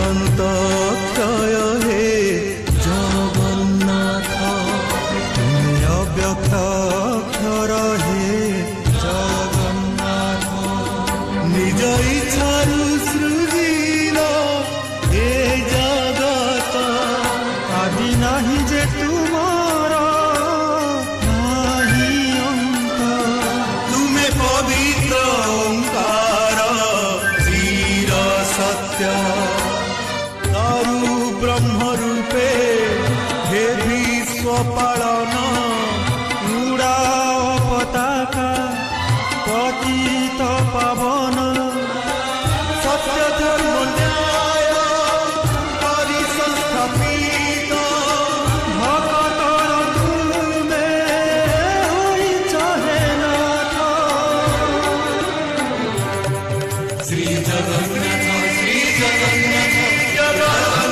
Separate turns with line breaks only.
অনন্ত ক্ষয় হে জগন্নাথ, তুমি অব্যক্ত অক্ষর হে জগন্নাথ। নিজ ইচ্ছারু সৃজিল এ জগত, আদি নাহি যে তুমার নাহি অন্ত। তুমে পবিত্র ওঙ্কার চির সত্য, তারু ব্রহ্মরূপে হে বিশ্ব পালন। উড়াও পতাকা পতিত পাবন, সত্য ধর্ম ন্যায় পরিসংস্থাপিত। ভকতর তুমে হইছ হে নাথ। শ্রী জগন্নাথ, শ্রী জগন্নাথ, জগন্নাথ।